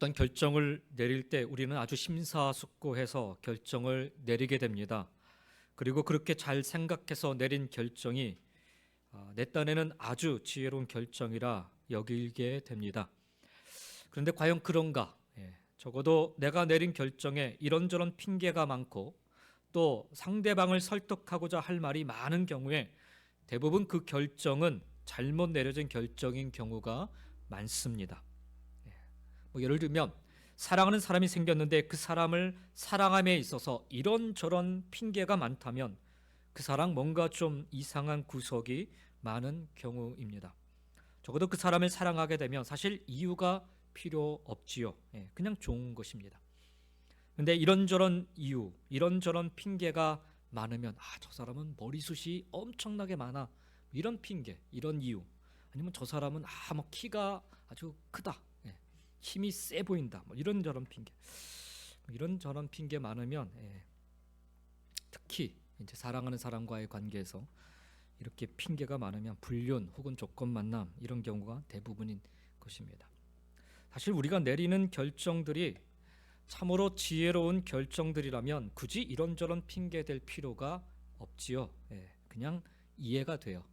어떤 결정을 내릴 때 우리는 아주 심사숙고해서 결정을 내리게 됩니다. 그리고 그렇게 잘 생각해서 내린 결정이 내 딴에는 아주 지혜로운 결정이라 여기게 됩니다. 그런데 과연 그런가? 적어도 내가 내린 결정에 이런저런 핑계가 많고 또 상대방을 설득하고자 할 말이 많은 경우에 대부분 그 결정은 잘못 내려진 결정인 경우가 많습니다. 예를 들면 사랑하는 사람이 생겼는데 그 사람을 사랑함에 있어서 이런저런 핑계가 많다면 그 사람 뭔가 좀 이상한 구석이 많은 경우입니다. 적어도 그 사람을 사랑하게 되면 사실 이유가 필요 없지요. 그냥 좋은 것입니다. 근데 이런저런 이유, 이런저런 핑계가 많으면 저 사람은 머리숱이 엄청나게 많아. 이런 핑계, 이런 이유. 아니면 저 사람은 뭐 키가 아주 크다. 힘이 세 보인다. 이런저런 핑계. 이런저런 핑계 많으면 특히 이제 사랑하는 사람과의 관계에서 이렇게 핑계가 많으면 불륜 혹은 조건 만남 이런 경우가 대부분인 것입니다. 사실 우리가 내리는 결정들이 참으로 지혜로운 결정들이라면 굳이 이런저런 핑계 댈 필요가 없지요. 그냥 이해가 돼요.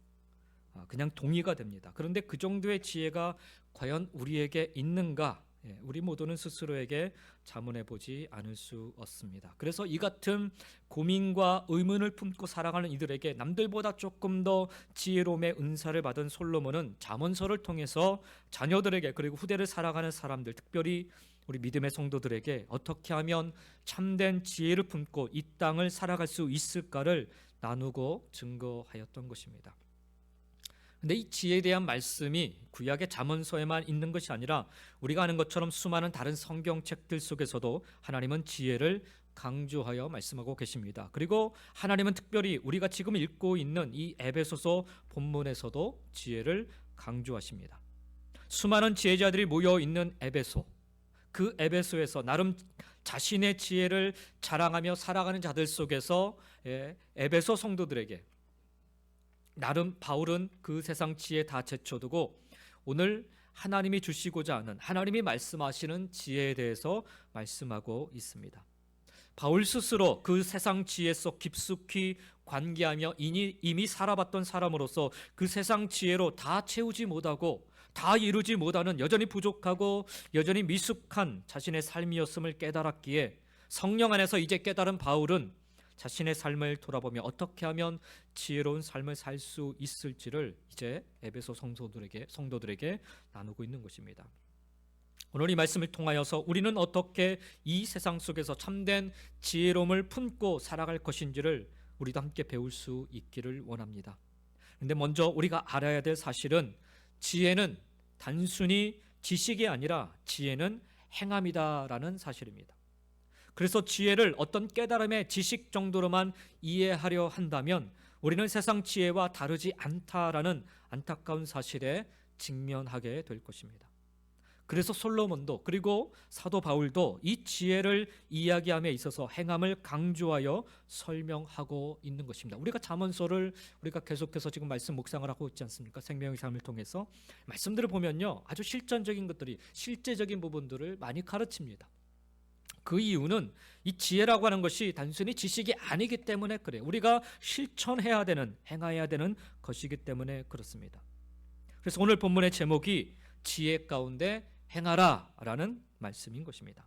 그냥 동의가 됩니다. 그런데 그 정도의 지혜가 과연 우리에게 있는가? 우리 모두는 스스로에게 자문해 보지 않을 수 없습니다. 그래서 이 같은 고민과 의문을 품고 살아가는 이들에게 남들보다 조금 더 지혜로움의 은사를 받은 솔로몬은 잠언서를 통해서 자녀들에게 그리고 후대를 살아가는 사람들, 특별히 우리 믿음의 성도들에게 어떻게 하면 참된 지혜를 품고 이 땅을 살아갈 수 있을까를 나누고 증거하였던 것입니다. 근데 이 지혜에 대한 말씀이 구약의 잠언서에만 있는 것이 아니라 우리가 아는 것처럼 수많은 다른 성경책들 속에서도 하나님은 지혜를 강조하여 말씀하고 계십니다. 그리고 하나님은 특별히 우리가 지금 읽고 있는 이 에베소서 본문에서도 지혜를 강조하십니다. 수많은 지혜자들이 모여 있는 에베소, 그 에베소에서 나름 자신의 지혜를 자랑하며 살아가는 자들 속에서 에베소 성도들에게 나름 바울은 그 세상 지혜 다 제쳐두고 오늘 하나님이 주시고자 하는 하나님이 말씀하시는 지혜에 대해서 말씀하고 있습니다. 바울 스스로 그 세상 지혜 속 깊숙이 관계하며 이미 살아봤던 사람으로서 그 세상 지혜로 다 채우지 못하고 다 이루지 못하는 여전히 부족하고 여전히 미숙한 자신의 삶이었음을 깨달았기에 성령 안에서 이제 깨달은 바울은 자신의 삶을 돌아보며 어떻게 하면 지혜로운 삶을 살 수 있을지를 이제 에베소 성도들에게 나누고 있는 것입니다. 오늘 이 말씀을 통하여서 우리는 어떻게 이 세상 속에서 참된 지혜로움을 품고 살아갈 것인지를 우리도 함께 배울 수 있기를 원합니다. 그런데 먼저 우리가 알아야 될 사실은 지혜는 단순히 지식이 아니라 지혜는 행함이다라는 사실입니다. 그래서 지혜를 어떤 깨달음의 지식 정도로만 이해하려 한다면 우리는 세상 지혜와 다르지 않다라는 안타까운 사실에 직면하게 될 것입니다. 그래서 솔로몬도 그리고 사도 바울도 이 지혜를 이야기함에 있어서 행함을 강조하여 설명하고 있는 것입니다. 우리가 잠언서를 우리가 계속해서 지금 말씀 묵상을 하고 있지 않습니까? 생명의 삶을 통해서 말씀들을 보면요, 아주 실전적인 것들이 실제적인 부분들을 많이 가르칩니다. 그 이유는 이 지혜라고 하는 것이 단순히 지식이 아니기 때문에 그래요. 우리가 실천해야 되는, 행해야 되는 것이기 때문에 그렇습니다. 그래서 오늘 본문의 제목이 지혜 가운데 행하라 라는 말씀인 것입니다.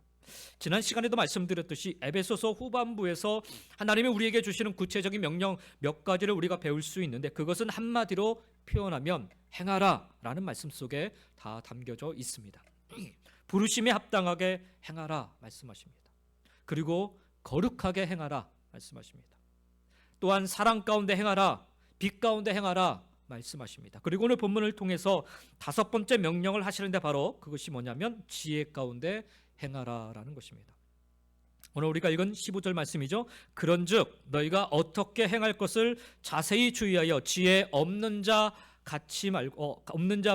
지난 시간에도 말씀드렸듯이 에베소서 후반부에서 하나님이 우리에게 주시는 구체적인 명령 몇 가지를 우리가 배울 수 있는데 그것은 한마디로 표현하면 행하라 라는 말씀 속에 다 담겨져 있습니다. 부르심에 합당하게 행하라 말씀하십니다. 그리고 거룩하게 행하라 말씀하십니다. 또한 사랑 가운데 행하라, 빛 가운데 행하라 말씀하십니다. 그리고 오늘 본문을 통해서 다섯 번째 명령을 하시는데 바로 그것이 뭐냐면 지혜 가운데 행하라라는 것입니다. 오늘 우리가 읽은 15절 말씀이죠. 그런즉 너희가 어떻게 행할 것을 자세히 주의하여 지혜 없는 자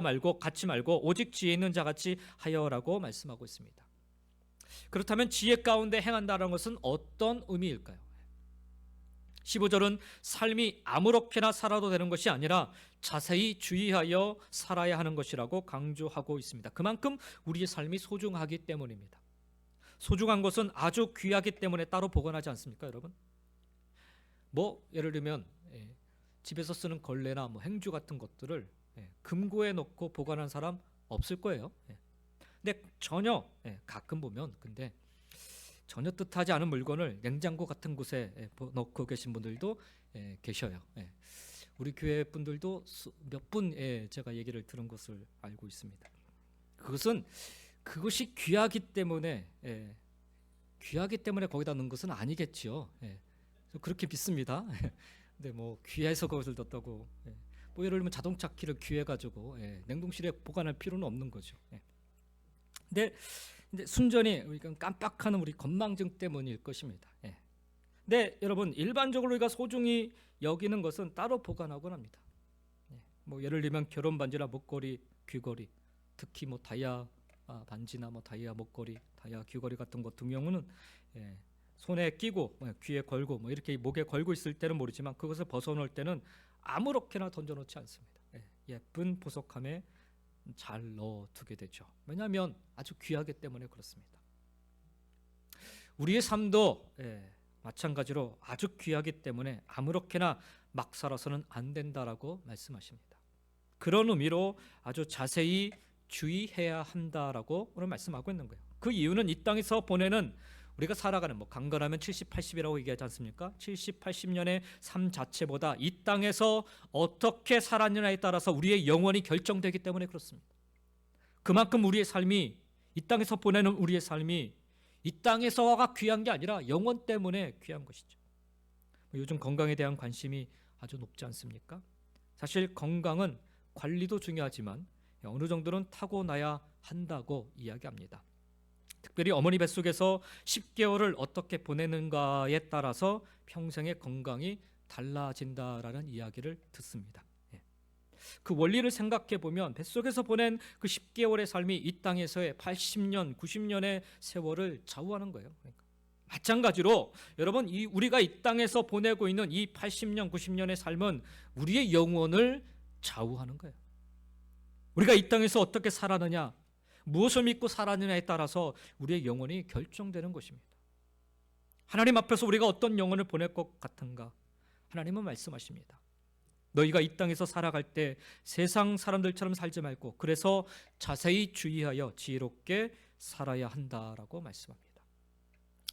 말고 같이 말고 오직 지혜 있는 자 같이 하여라고 말씀하고 있습니다. 그렇다면 지혜 가운데 행한다는 것은 어떤 의미일까요? 15절은 삶이 아무렇게나 살아도 되는 것이 아니라 자세히 주의하여 살아야 하는 것이라고 강조하고 있습니다. 그만큼 우리의 삶이 소중하기 때문입니다. 소중한 것은 아주 귀하기 때문에 따로 보관하지 않습니까, 여러분? 뭐 예를 들면 집에서 쓰는 걸레나 뭐 행주 같은 것들을 금고에 넣고 보관한 사람 없을 거예요. 근데 전혀 가끔 보면 근데 전혀 뜻하지 않은 물건을 냉장고 같은 곳에 넣고 계신 분들도 계셔요. 우리 교회 분들도 몇 분 제가 얘기를 들은 것을 알고 있습니다. 그것이 귀하기 때문에 거기다 넣은 것은 아니겠지요. 그렇게 믿습니다. 근데 뭐 귀해서 그것을 넣었다고 뭐 예를 들면 자동차 키를 귀해가지고 냉동실에 보관할 필요는 없는 거죠. 근데 순전히 깜빡하는 우리 건망증 때문일 것입니다. 근데 여러분 일반적으로 우리가 소중히 여기는 것은 따로 보관하곤 합니다. 뭐 예를 들면 결혼 반지나 목걸이, 귀걸이, 특히 뭐 다이아 반지나 뭐 다이아 목걸이, 다이아 귀걸이 같은 것 같은 경우는 손에 끼고 귀에 걸고 뭐 이렇게 목에 걸고 있을 때는 모르지만 그것을 벗어놓을 때는 아무렇게나 던져놓지 않습니다. 예쁜 보석함에 잘 넣어두게 되죠. 왜냐하면 아주 귀하기 때문에 그렇습니다. 우리의 삶도 마찬가지로 아주 귀하기 때문에 아무렇게나 막 살아서는 안 된다라고 말씀하십니다. 그런 의미로 아주 자세히 주의해야 한다라고 오늘 말씀하고 있는 거예요. 그 이유는 이 땅에서 보내는 우리가 살아가는 뭐 강건하면 70, 80이라고 얘기하지 않습니까? 70, 80년의 삶 자체보다 이 땅에서 어떻게 살았느냐에 따라서 우리의 영혼이 결정되기 때문에 그렇습니다. 그만큼 우리의 삶이 이 땅에서 보내는 우리의 삶이 이 땅에서가 귀한 게 아니라 영원 때문에 귀한 것이죠. 요즘 건강에 대한 관심이 아주 높지 않습니까? 사실 건강은 관리도 중요하지만 어느 정도는 타고나야 한다고 이야기합니다. 특별히 어머니 뱃속에서 10개월을 어떻게 보내는가에 따라서 평생의 건강이 달라진다라는 이야기를 듣습니다. 그 원리를 생각해 보면 뱃속에서 보낸 그 10개월의 삶이 이 땅에서의 80년, 90년의 세월을 좌우하는 거예요. 그러니까 마찬가지로 여러분 우리가 이 땅에서 보내고 있는 이 80년, 90년의 삶은 우리의 영혼을 좌우하는 거예요. 우리가 이 땅에서 어떻게 살았느냐, 무엇을 믿고 살았느냐에 따라서 우리의 영혼이 결정되는 것입니다. 하나님 앞에서 우리가 어떤 영혼을 보낼 것 같은가? 하나님은 말씀하십니다. 너희가 이 땅에서 살아갈 때 세상 사람들처럼 살지 말고 그래서 자세히 주의하여 지혜롭게 살아야 한다라고 말씀합니다.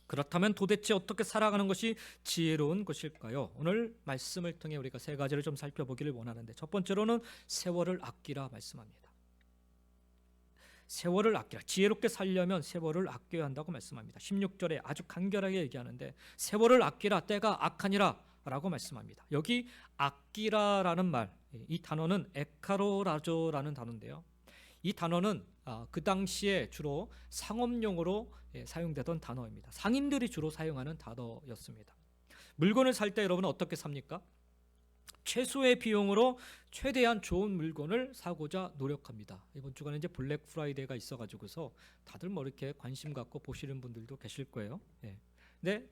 그렇다면 도대체 어떻게 살아가는 것이 지혜로운 것일까요? 오늘 말씀을 통해 우리가 세 가지를 좀 살펴보기를 원하는데 첫 번째로는 세월을 아끼라 말씀합니다. 세월을 아끼라. 지혜롭게 살려면 세월을 아껴야 한다고 말씀합니다. 16절에 아주 간결하게 얘기하는데 세월을 아끼라 때가 악하니라 라고 말씀합니다. 여기 아끼라라는 말, 이 단어는 에카로라조라는 단어인데요. 이 단어는 그 당시에 주로 상업용으로 사용되던 단어입니다. 상인들이 주로 사용하는 단어였습니다. 물건을 살 때 여러분은 어떻게 삽니까? 최소의 비용으로 최대한 좋은 물건을 사고자 노력합니다. 이번 주간에 이제 블랙 프라이데이가 있어가지고서 다들 뭐 이렇게 관심 갖고 보시는 분들도 계실 거예요. 근데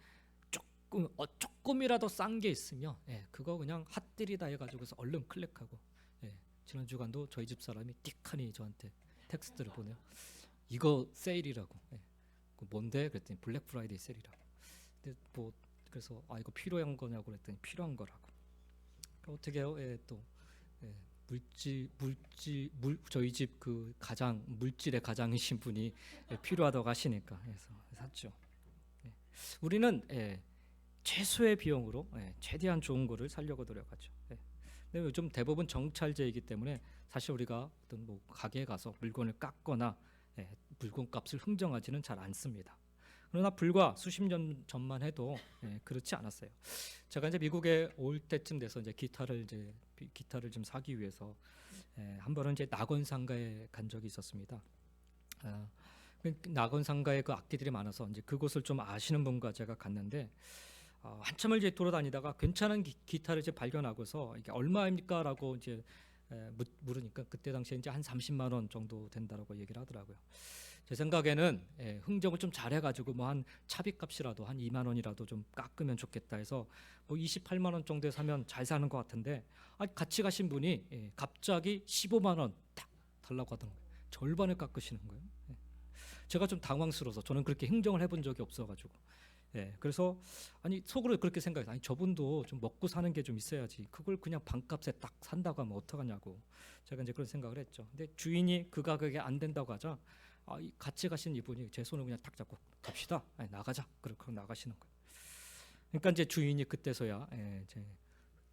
조금이라도 싼 게 있으면 그거 그냥 핫딜이다 해가지고서 얼른 클릭하고 지난 주간도 저희 집 사람이 띡하니 저한테 텍스트를 보내요. 이거 세일이라고. 뭔데? 그랬더니 블랙 프라이데이 세일이라고. 근데 뭐 그래서 이거 필요한 거냐고 그랬더니 필요한 거라고. 어떻게 해요? 또 저희 집 그 가장 물질의 가장이신 분이 필요하다고 하시니까 그래서 샀죠. 우리는 최소의 비용으로 최대한 좋은 거를 사려고 노력하죠. 근데 요즘 대부분 정찰제이기 때문에 사실 우리가 어떤 뭐 가게에 가서 물건을 깎거나 물건값을 흥정하지는 잘 않습니다. 그러나 불과 수십 년 전만 해도 그렇지 않았어요. 제가 이제 미국에 올 때쯤 돼서 이제 기타를 좀 사기 위해서 한 번은 이제 낙원상가에 간 적이 있었습니다. 낙원상가에 그 악기들이 많아서 이제 그곳을 좀 아시는 분과 제가 갔는데 한참을 이제 돌아다니다가 괜찮은 기타를 이제 발견하고서 이게 얼마입니까라고 이제 물으니까 그때 당시에 이제 한 30만 원 정도 된다라고 얘기를 하더라고요. 제 생각에는 흥정을 좀 잘해가지고 뭐 한 차비값이라도 한 2만 원이라도 좀 깎으면 좋겠다 해서 뭐 28만 원 정도에 사면 잘 사는 것 같은데, 같이 가신 분이 갑자기 15만 원 딱 달라고 하더라고요. 절반을 깎으시는 거예요. 제가 좀 당황스러워서, 저는 그렇게 흥정을 해본 적이 없어가지고, 그래서 아니 속으로 그렇게 생각해요. 아니 저분도 좀 먹고 사는 게 좀 있어야지 그걸 그냥 반값에 딱 산다고 하면 어떡하냐고 제가 이제 그런 생각을 했죠. 근데 주인이 그 가격에 안 된다고 하자, 같이 가신 이분이 제 손을 그냥 딱 잡고 갑시다, 나가자, 그렇게 나가시는 거예요. 그러니까 이제 주인이 그때서야 제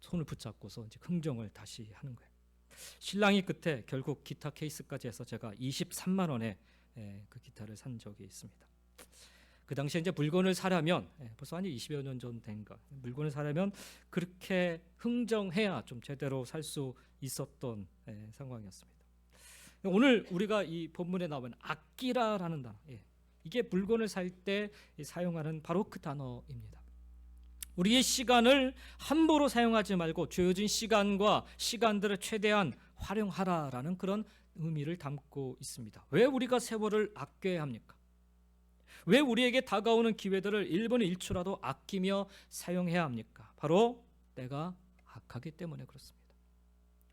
손을 붙잡고서 이제 흥정을 다시 하는 거예요. 신랑이 끝에 결국 기타 케이스까지 해서 제가 23만 원에 그 기타를 산 적이 있습니다. 그 당시에 이제 물건을 사려면 벌써 한 20여 년 전 된가, 물건을 사려면 그렇게 흥정해야 좀 제대로 살 수 있었던 상황이었습니다. 오늘 우리가 이 본문에 나오는 아끼라라는 단어, 이게 물건을 살 때 사용하는 바로 그 단어입니다. 우리의 시간을 함부로 사용하지 말고 주어진 시간과 시간들을 최대한 활용하라라는 그런 의미를 담고 있습니다. 왜 우리가 세월을 아껴야 합니까? 왜 우리에게 다가오는 기회들을 1분의 1초라도 아끼며 사용해야 합니까? 바로 때가 악하기 때문에 그렇습니다.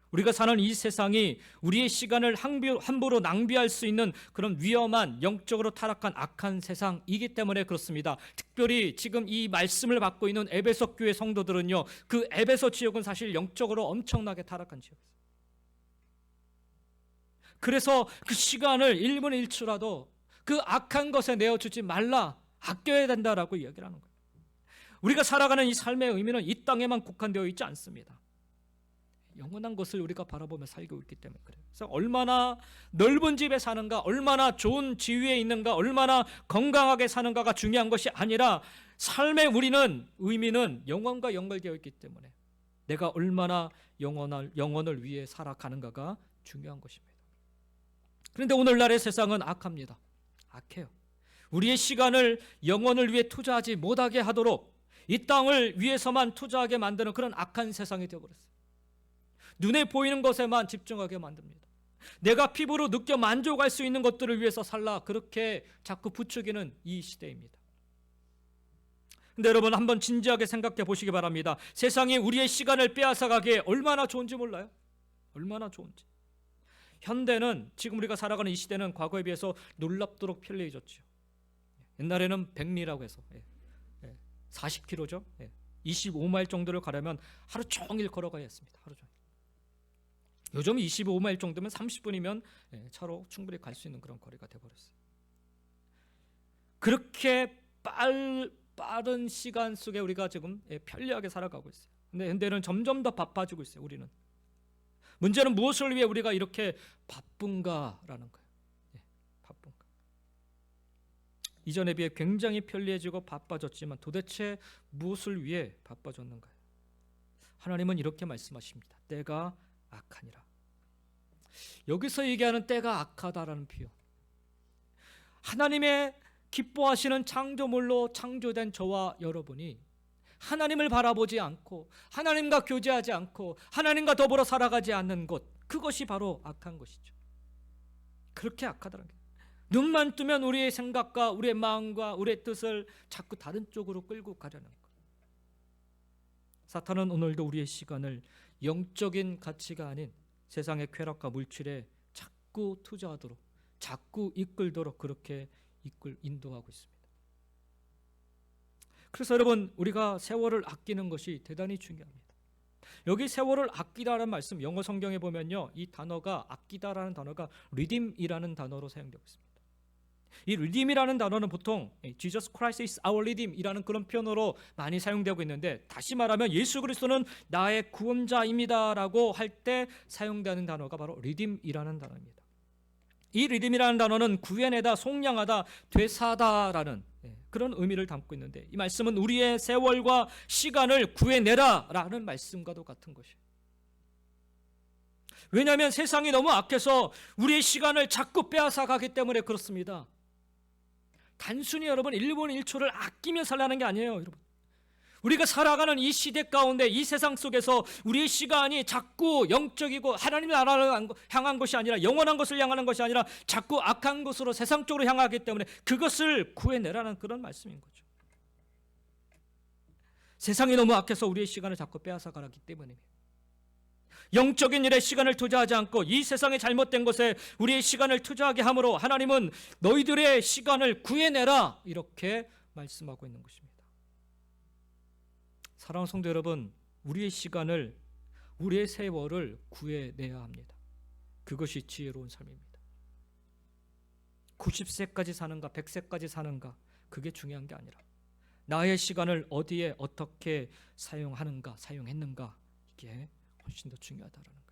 우리가 사는 이 세상이 우리의 시간을 함부로 낭비할 수 있는 그런 위험한, 영적으로 타락한 악한 세상이기 때문에 그렇습니다. 특별히 지금 이 말씀을 받고 있는 에베소 교회 성도들은요, 그 에베소 지역은 사실 영적으로 엄청나게 타락한 지역이었어요. 그래서 그 시간을 1분의 1초라도 그 악한 것에 내어주지 말라, 아껴야 된다라고 이야기를 하는 거예요. 우리가 살아가는 이 삶의 의미는 이 땅에만 국한되어 있지 않습니다. 영원한 것을 우리가 바라보며 살고 있기 때문에 그래요. 그래서 얼마나 넓은 집에 사는가, 얼마나 좋은 지위에 있는가, 얼마나 건강하게 사는가가 중요한 것이 아니라 삶의 우리는 의미는 영원과 연결되어 있기 때문에 내가 얼마나 영원을 위해 살아가는가가 중요한 것입니다. 그런데 오늘날의 세상은 악합니다. 악해요. 우리의 시간을 영원을 위해 투자하지 못하게 하도록 이 땅을 위해서만 투자하게 만드는 그런 악한 세상이 되어버렸어요. 눈에 보이는 것에만 집중하게 만듭니다. 내가 피부로 느껴 만족할 수 있는 것들을 위해서 살라, 그렇게 자꾸 부추기는 이 시대입니다. 근데 여러분 한번 진지하게 생각해 보시기 바랍니다. 세상이 우리의 시간을 빼앗아가기에 얼마나 좋은지 몰라요? 얼마나 좋은지. 현대는, 지금 우리가 살아가는 이 시대는 과거에 비해서 놀랍도록 편리해졌죠. 옛날에는 100리라고 해서 40km죠. 25마일 정도를 가려면 하루 종일 걸어가야 했습니다. 하루 종일. 요즘 25마일 정도면 30분이면 차로 충분히 갈 수 있는 그런 거리가 되어버렸어요. 그렇게 빠른 시간 속에 우리가 지금 편리하게 살아가고 있어요. 근데 현대는 점점 더 바빠지고 있어요. 우리는. 문제는 무엇을 위해 우리가 이렇게 바쁜가라는 거예요. 바쁜가. 이전에 비해 굉장히 편리해지고 바빠졌지만 도대체 무엇을 위해 바빠졌는가요? 하나님은 이렇게 말씀하십니다. 때가 악하니라. 여기서 얘기하는 때가 악하다라는 표현, 하나님의 기뻐하시는 창조물로 창조된 저와 여러분이 하나님을 바라보지 않고 하나님과 교제하지 않고 하나님과 더불어 살아가지 않는 것, 그것이 바로 악한 것이죠. 그렇게 악하다는 게, 눈만 뜨면 우리의 생각과 우리의 마음과 우리의 뜻을 자꾸 다른 쪽으로 끌고 가려는 것. 사탄은 오늘도 우리의 시간을 영적인 가치가 아닌 세상의 쾌락과 물질에 자꾸 투자하도록, 자꾸 이끌도록 그렇게 인도하고 있습니다. 그래서 여러분, 우리가 세월을 아끼는 것이 대단히 중요합니다. 여기 세월을 아끼다라는 말씀, 영어 성경에 보면요, 이 단어가, 아끼다라는 단어가 redeem이라는 단어로 사용되고 있습니다. 이 redeem이라는 단어는 보통 Jesus Christ is our redeem이라는 그런 표현으로 많이 사용되고 있는데, 다시 말하면 예수 그리스도는 나의 구원자입니다라고 할 때 사용되는 단어가 바로 redeem이라는 단어입니다. 이 redeem이라는 단어는 구해내다, 속량하다, 되사다라는 그런 의미를 담고 있는데, 이 말씀은 우리의 세월과 시간을 구해내라라는 말씀과도 같은 것이에요. 왜냐하면 세상이 너무 악해서 우리의 시간을 자꾸 빼앗아 가기 때문에 그렇습니다. 단순히 여러분 1분 1초를 아끼며 살라는 게 아니에요. 여러분, 우리가 살아가는 이 시대 가운데, 이 세상 속에서 우리의 시간이 자꾸 영적이고 하나님 나라를 향한 것이 아니라, 영원한 것을 향하는 것이 아니라 자꾸 악한 것으로 세상 쪽으로 향하기 때문에 그것을 구해내라는 그런 말씀인 거죠. 세상이 너무 악해서 우리의 시간을 자꾸 빼앗아가기 때문입니다. 영적인 일에 시간을 투자하지 않고 이 세상의 잘못된 것에 우리의 시간을 투자하게 함으로 하나님은 너희들의 시간을 구해내라, 이렇게 말씀하고 있는 것입니다. 사랑하는 성도 여러분, 우리의 시간을, 우리의 세월을 구해내야 합니다. 그것이 지혜로운 삶입니다. 90세까지 사는가 100세까지 사는가, 그게 중요한 게 아니라 나의 시간을 어디에 어떻게 사용하는가, 사용했는가, 이게 훨씬 더 중요하다는 거예요.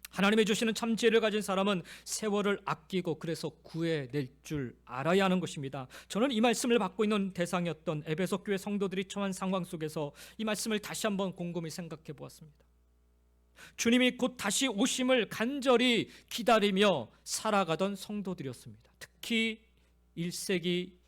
하나님이 주시는 참 지혜를 가진 사람은 세월을 아끼고 그래서 구해낼 줄 알아야 하는 것입니다. 저는 이 말씀을 받고 있는 대상이었던 에베소 교회 성도들이 처한 상황 속에서 이 말씀을 다시 한번 곰곰이 생각해 보았습니다. 주님이 곧 다시 오심을 간절히 기다리며 살아가던 성도들이었습니다. 특히 1세기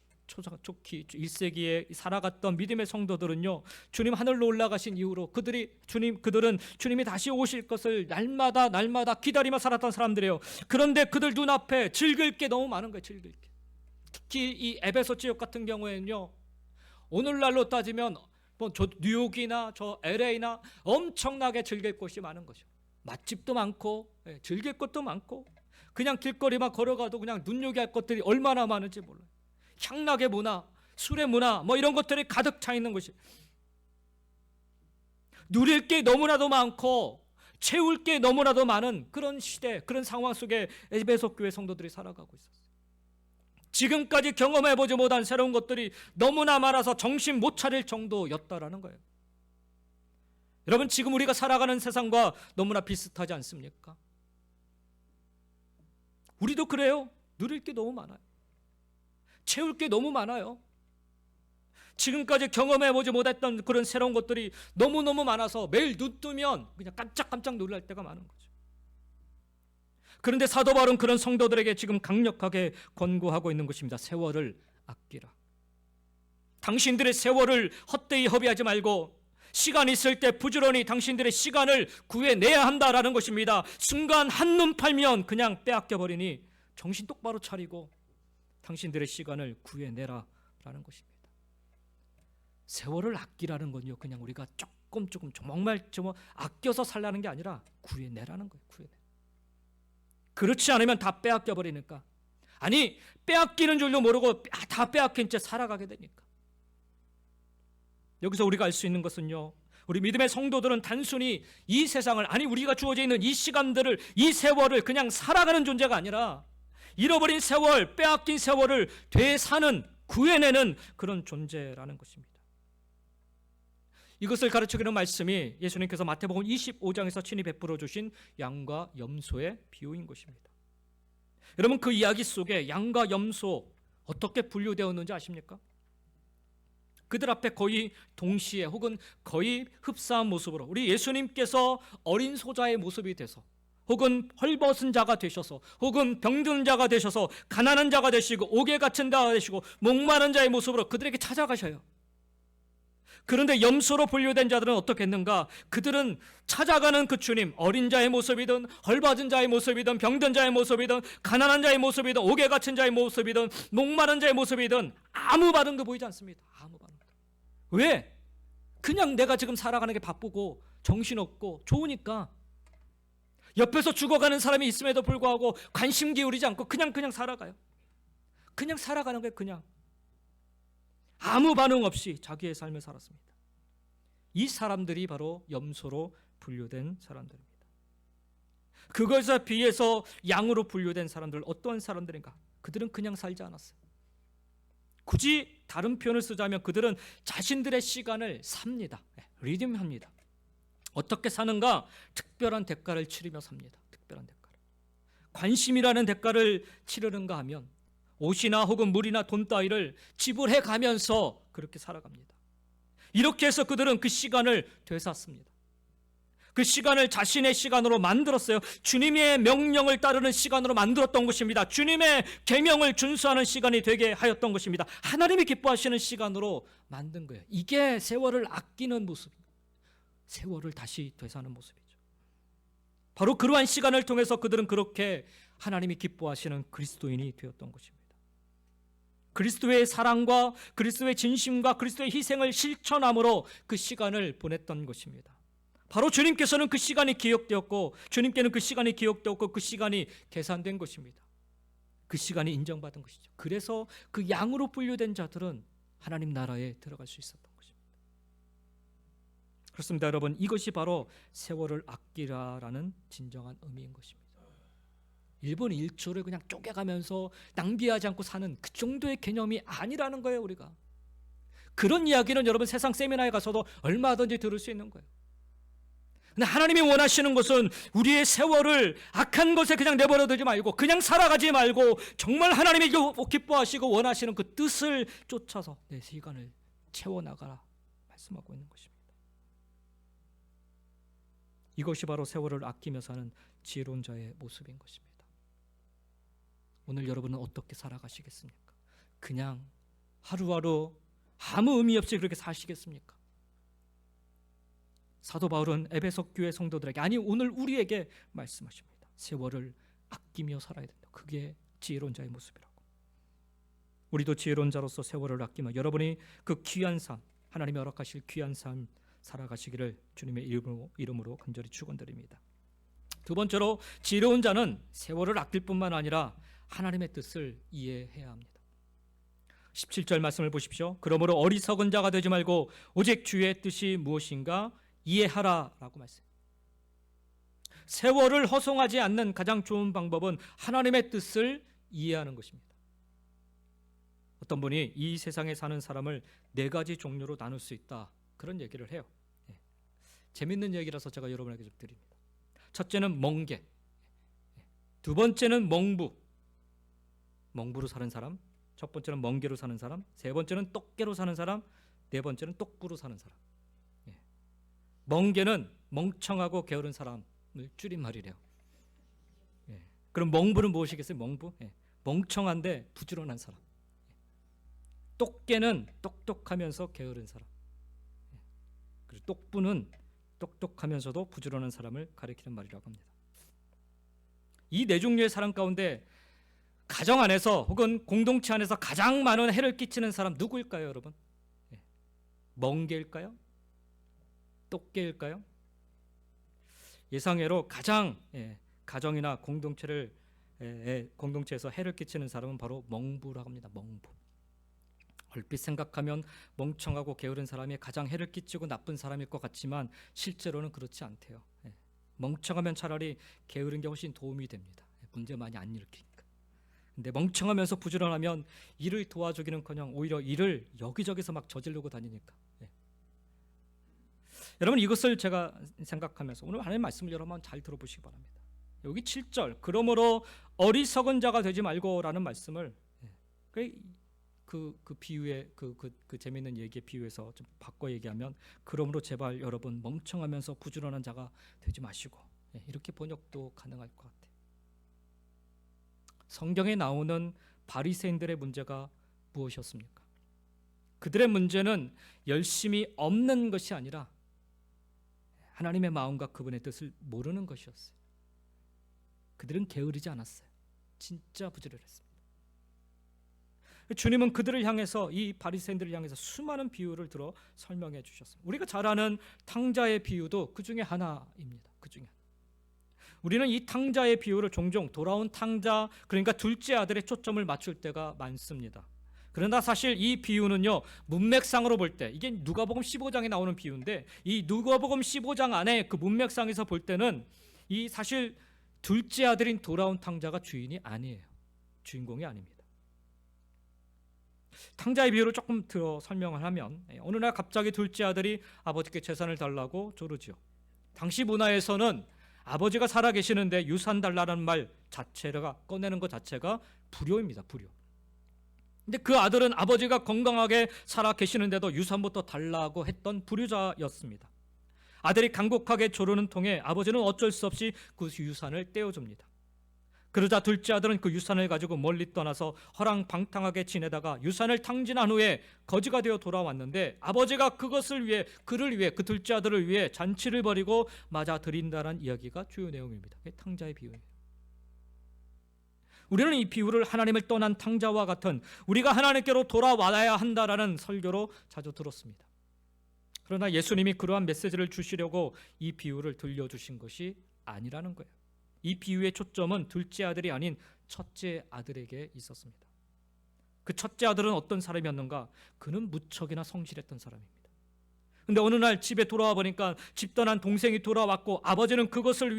초기 1세기에 살아갔던 믿음의 성도들은요, 주님 하늘로 올라가신 이후로 그들은 주님이 다시 오실 것을 날마다 기다리며 살았던 사람들이에요. 그런데 그들 눈앞에 즐길 게 너무 많은 거예요. 즐길 게. 특히 이 에베소 지역 같은 경우에는요, 오늘날로 따지면 저 뉴욕이나 저 LA나 엄청나게 즐길 곳이 많은 거죠. 맛집도 많고 즐길 것도 많고, 그냥 길거리만 걸어가도 그냥 눈요기할 것들이 얼마나 많은지 몰라요. 향락의 문화, 술의 문화, 이런 것들이 가득 차 있는 것이, 누릴 게 너무나도 많고 채울 게 너무나도 많은 그런 시대, 그런 상황 속에 에베소 교회 성도들이 살아가고 있었어요. 지금까지 경험해보지 못한 새로운 것들이 너무나 많아서 정신 못 차릴 정도였다라는 거예요. 여러분, 지금 우리가 살아가는 세상과 너무나 비슷하지 않습니까? 우리도 그래요. 누릴 게 너무 많아요. 채울 게 너무 많아요. 지금까지 경험해보지 못했던 그런 새로운 것들이 너무너무 많아서 매일 눈 뜨면 그냥 깜짝깜짝 놀랄 때가 많은 거죠. 그런데 사도 바울은 그런 성도들에게 지금 강력하게 권고하고 있는 것입니다. 세월을 아끼라. 당신들의 세월을 헛되이 허비하지 말고 시간 있을 때 부지런히 당신들의 시간을 구해내야 한다라는 것입니다. 순간 한눈 팔면 그냥 빼앗겨버리니 정신 똑바로 차리고 당신들의 시간을 구해내라라는 것입니다. 세월을 아끼라는 건요, 그냥 우리가 조금 정말 좀 아껴서 살라는 게 아니라 구해내라는 거예요. 구해내. 그렇지 않으면 다 빼앗겨버리니까, 아니 빼앗기는 줄도 모르고 다 빼앗긴 채 살아가게 되니까. 여기서 우리가 알 수 있는 것은요, 우리 믿음의 성도들은 단순히 이 세상을, 아니 우리가 주어져 있는 이 시간들을, 이 세월을 그냥 살아가는 존재가 아니라 잃어버린 세월, 빼앗긴 세월을 되사는, 구해내는 그런 존재라는 것입니다. 이것을 가르치기는 말씀이 예수님께서 마태복음 25장에서 친히 베풀어 주신 양과 염소의 비유인 것입니다. 여러분, 그 이야기 속에 양과 염소 어떻게 분류되었는지 아십니까? 그들 앞에 거의 동시에 혹은 거의 흡사한 모습으로 우리 예수님께서 어린 소자의 모습이 돼서, 혹은 헐벗은 자가 되셔서, 혹은 병든 자가 되셔서, 가난한 자가 되시고, 옥에 갇힌 자가 되시고, 목마른 자의 모습으로 그들에게 찾아가셔요. 그런데 염소로 분류된 자들은 어떻게 했는가? 그들은 찾아가는 그 주님, 어린 자의 모습이든 헐벗은 자의 모습이든 병든 자의 모습이든 가난한 자의 모습이든 옥에 갇힌 자의 모습이든 목마른 자의 모습이든 아무 반응도 보이지 않습니다. 아무 반응. 왜? 그냥 내가 지금 살아가는 게 바쁘고 정신없고 좋으니까, 옆에서 죽어가는 사람이 있음에도 불구하고 관심 기울이지 않고 그냥 살아가요. 그냥 살아가는 거예요. 그냥 아무 반응 없이 자기의 삶을 살았습니다. 이 사람들이 바로 염소로 분류된 사람들입니다. 그것에 비해서 양으로 분류된 사람들, 어떠한 사람들인가? 그들은 그냥 살지 않았어요. 굳이 다른 표현을 쓰자면 그들은 자신들의 시간을 삽니다. 리듬합니다. 어떻게 사는가? 특별한 대가를 치르며 삽니다. 특별한 대가를. 관심이라는 대가를 치르는가 하면 옷이나 혹은 물이나 돈 따위를 지불해 가면서 그렇게 살아갑니다. 이렇게 해서 그들은 그 시간을 되찾습니다. 그 시간을 자신의 시간으로 만들었어요. 주님의 명령을 따르는 시간으로 만들었던 것입니다. 주님의 계명을 준수하는 시간이 되게 하였던 것입니다. 하나님이 기뻐하시는 시간으로 만든 거예요. 이게 세월을 아끼는 모습이에요. 세월을 다시 되사는 모습이죠. 바로 그러한 시간을 통해서 그들은 그렇게 하나님이 기뻐하시는 그리스도인이 되었던 것입니다. 그리스도의 사랑과 그리스도의 진심과 그리스도의 희생을 실천함으로 그 시간을 보냈던 것입니다. 바로 주님께서는 그 시간이 기억되었고, 주님께는 그 시간이 기억되었고, 그 시간이 계산된 것입니다. 그 시간이 인정받은 것이죠. 그래서 그 양으로 분류된 자들은 하나님 나라에 들어갈 수 있었던 것입니다. 그렇습니다, 여러분. 이것이 바로 세월을 아끼라라는 진정한 의미인 것입니다. 1분 1초를 그냥 쪼개가면서 낭비하지 않고 사는 그 정도의 개념이 아니라는 거예요, 우리가. 그런 이야기는 여러분 세상 세미나에 가서도 얼마든지 들을 수 있는 거예요. 근데 하나님이 원하시는 것은 우리의 세월을 악한 것에 그냥 내버려 두지 말고, 그냥 살아가지 말고, 정말 하나님이 기뻐하시고 원하시는 그 뜻을 쫓아서 내 시간을 채워나가라 말씀하고 있는 것입니다. 이것이 바로 세월을 아끼며 사는 지혜로운 자의 모습인 것입니다. 오늘 여러분은 어떻게 살아가시겠습니까? 그냥 하루하루 아무 의미 없이 그렇게 사시겠습니까? 사도 바울은 에베소 교회 성도들에게, 아니 오늘 우리에게 말씀하십니다. 세월을 아끼며 살아야 된다. 그게 지혜로운 자의 모습이라고. 우리도 지혜로운 자로서 세월을 아끼며 여러분이 그 귀한 삶, 하나님이 허락하실 귀한 삶 살아가시기를 주님의 이름으로 간절히 축원드립니다. 두 번째로, 지혜로운 자는 세월을 아낄 뿐만 아니라 하나님의 뜻을 이해해야 합니다. 17절 말씀을 보십시오. 그러므로 어리석은 자가 되지 말고 오직 주의 뜻이 무엇인가 이해하라라고 말씀해요. 세월을 허송하지 않는 가장 좋은 방법은 하나님의 뜻을 이해하는 것입니다. 어떤 분이 이 세상에 사는 사람을 4가지 종류로 나눌 수 있다, 그런 얘기를 해요. 재밌는 얘기라서 제가 여러분에게 좀 드립니다. 첫째는 멍게, 두 번째는 멍부로 사는 사람, 첫 번째는 멍게로 사는 사람, 세 번째는 똑개로 사는 사람, 네 번째는 똑부로 사는 사람. 멍게는 멍청하고 게으른 사람을 줄임말이래요. 그럼 멍부는 무엇이겠어요? 멍부? 멍청한데 부지런한 사람. 똑개는 똑똑하면서 게으른 사람. 그리고 똑부는 똑똑하면서도 부지런한 사람을 가리키는 말이라고 합니다. 이 4종류의 사람 가운데 가정 안에서 혹은 공동체 안에서 가장 많은 해를 끼치는 사람 누구일까요, 여러분? 멍게일까요? 똑개일까요? 예상외로 가장 가정이나 공동체에서 해를 끼치는 사람은 바로 멍부라고 합니다. 멍부. 얼핏 생각하면 멍청하고 게으른 사람이 가장 해를 끼치고 나쁜 사람일 것 같지만 실제로는 그렇지 않대요. 멍청하면 차라리 게으른 게 훨씬 도움이 됩니다. 문제 많이 안 일으키니까. 근데 멍청하면서 부지런하면 일을 도와주기는커녕 오히려 일을 여기저기서 막 저지르고 다니니까. 여러분, 이것을 제가 생각하면서 오늘 하나님의 말씀을 여러분 잘 들어보시기 바랍니다. 여기 7절, 그러므로 어리석은 자가 되지 말고라는 말씀을 그 비유의 그 재미있는 얘기에 비유해서 좀 바꿔 얘기하면, 그러므로 제발 여러분 멍청하면서 부지런한 자가 되지 마시고, 이렇게 번역도 가능할 것 같아요. 성경에 나오는 바리새인들의 문제가 무엇이었습니까? 그들의 문제는 열심이 없는 것이 아니라 하나님의 마음과 그분의 뜻을 모르는 것이었어요. 그들은 게으르지 않았어요. 진짜 부지런했습니다. 주님은 그들을 향해서, 이 바리새인들을 향해서 수많은 비유를 들어 설명해 주셨습니다. 우리가 잘 아는 탕자의 비유도 그 중에 하나입니다. 그 중에 하나. 우리는 이 탕자의 비유를 종종 돌아온 탕자, 그러니까 둘째 아들에 초점을 맞출 때가 많습니다. 그러나 사실 이 비유는요, 문맥상으로 볼 때, 이게 누가복음 15장에 나오는 비유인데, 이 누가복음 15장 안에 그 문맥상에서 볼 때는 이 사실 둘째 아들인 돌아온 탕자가 주인이 아니에요. 주인공이 아닙니다. 탕자의 비유를 조금 들어 설명을 하면, 어느 날 갑자기 둘째 아들이 아버지께 재산을 달라고 조르지요. 당시 문화에서는 아버지가 살아 계시는데 유산 달라는 말 자체가, 꺼내는 것 자체가 불효입니다. 불효. 근데 그 아들은 아버지가 건강하게 살아 계시는데도 유산부터 달라고 했던 불효자였습니다. 아들이 간곡하게 조르는 통에 아버지는 어쩔 수 없이 그 유산을 떼어줍니다. 그러자 둘째 아들은 그 유산을 가지고 멀리 떠나서 허랑방탕하게 지내다가 유산을 탕진한 후에 거지가 되어 돌아왔는데 아버지가 그를 위해 그 둘째 아들을 위해 잔치를 벌이고 맞아 드린다는 이야기가 주요 내용입니다. 탕자의 비유예요. 우리는 이 비유를 하나님을 떠난 탕자와 같은 우리가 하나님께로 돌아와야 한다라는 설교로 자주 들었습니다. 그러나 예수님이 그러한 메시지를 주시려고 이 비유를 들려주신 것이 아니라는 거예요. 이 비유의 초점은 둘째 아들이 아닌 첫째 아들에게 있었습니다. 그 첫째 아들은 어떤 사람이었는가? 그는 무척이나 성실했던 사람입니다. 근데 어느 날 집에 돌아와 보니까 집 떠난 동생이 돌아왔고 아버지는 그를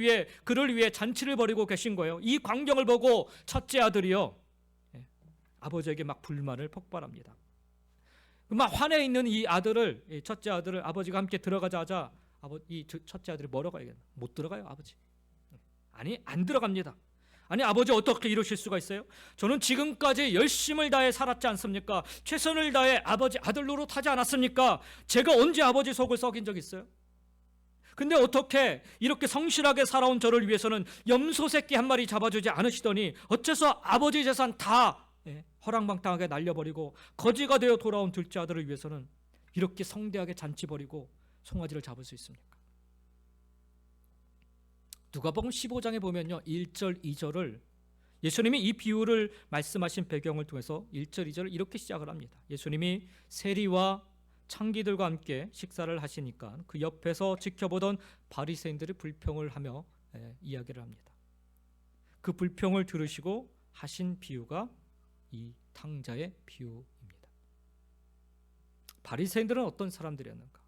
위해 잔치를 벌이고 계신 거예요. 이 광경을 보고 첫째 아들이요, 아버지에게 막 불만을 폭발합니다. 막 화내 있는 이 첫째 아들을 아버지가 함께 들어가자 하자 이 첫째 아들이 뭐라고 하겠나? 못 들어가요, 아버지. 아니, 안 들어갑니다. 아니, 아버지 어떻게 이러실 수가 있어요? 저는 지금까지 열심을 다해 살았지 않습니까? 최선을 다해 아버지 아들 노릇하지 않았습니까? 제가 언제 아버지 속을 썩인 적 있어요? 근데 어떻게 이렇게 성실하게 살아온 저를 위해서는 염소 새끼 한 마리 잡아주지 않으시더니 어째서 아버지 재산 다 허랑방탕하게 날려버리고 거지가 되어 돌아온 둘째 아들을 위해서는 이렇게 성대하게 잔치 벌이고 송아지를 잡을 수 있습니까? 누가복음 15장에 보면요, 1절, 2절을 예수님이 이 비유를 말씀하신 배경을 통해서 1절, 2절을 이렇게 시작을 합니다. 예수님이 세리와 창기들과 함께 식사를 하시니까 그 옆에서 지켜보던 바리새인들이 불평을 하며 이야기를 합니다. 그 불평을 들으시고 하신 비유가 이 탕자의 비유입니다. 바리새인들은 어떤 사람들이었는가?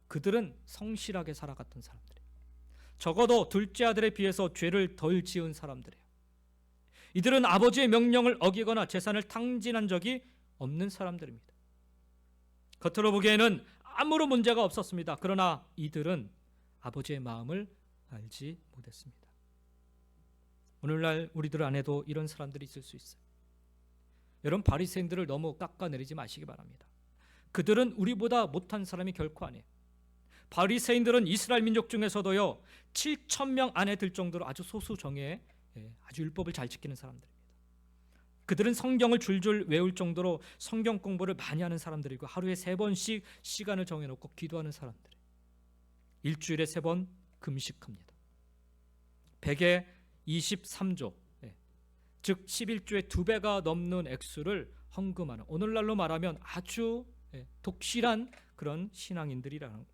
그들은 성실하게 살아갔던 사람들, 적어도 둘째 아들에 비해서 죄를 덜 지은 사람들이에요. 이들은 아버지의 명령을 어기거나 재산을 탕진한 적이 없는 사람들입니다. 겉으로 보기에는 아무런 문제가 없었습니다. 그러나 이들은 아버지의 마음을 알지 못했습니다. 오늘날 우리들 안에도 이런 사람들이 있을 수 있어요. 여러분, 바리새인들을 너무 깎아내리지 마시기 바랍니다. 그들은 우리보다 못한 사람이 결코 아니에요. 바리새인들은 이스라엘 민족 중에서도요 7,000명 안에 들 정도로 아주 소수 정예에 아주 율법을 잘 지키는 사람들입니다. 그들은 성경을 줄줄 외울 정도로 성경 공부를 많이 하는 사람들이고 하루에 3번씩 시간을 정해놓고 기도하는 사람들이에요. 일주일에 3번 금식합니다. 100에 23조, 즉 11조의 2배가 넘는 액수를 헌금하는, 오늘날로 말하면 아주 독실한 그런 신앙인들이라는 거예요.